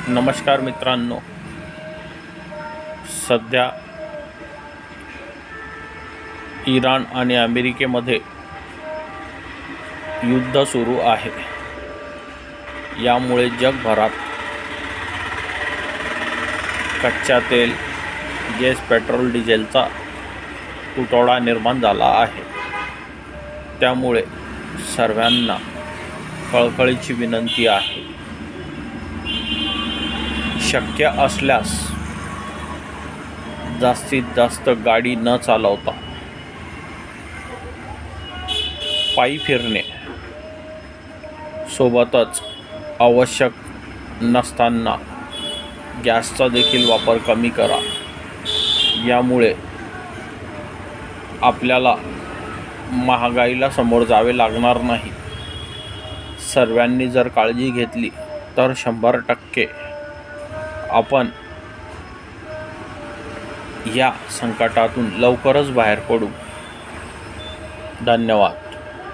नमस्कार मित्रांनो, सध्या इराण आणि अमेरिकेमध्ये युद्ध सुरू आहे. यामुळे जगभरात कच्चा तेल, गॅस, पेट्रोल, डिझेलचा तुटवडा निर्माण झाला आहे. त्यामुळे सर्वांना कळकळीची विनंती आहे, शक्य असल्यास जास्तीत जास्त गाडी न चालवता पायी फिरणे, सोबतच आवश्यक नसताना गॅसचा देखील वापर कमी करा. यामुळे आपल्याला महागाईला समोर जावे लागणार नाही. सर्वांनी जर काळजी घेतली तर 100% आपण या संकटातून लवकरच बाहेर पडू. धन्यवाद.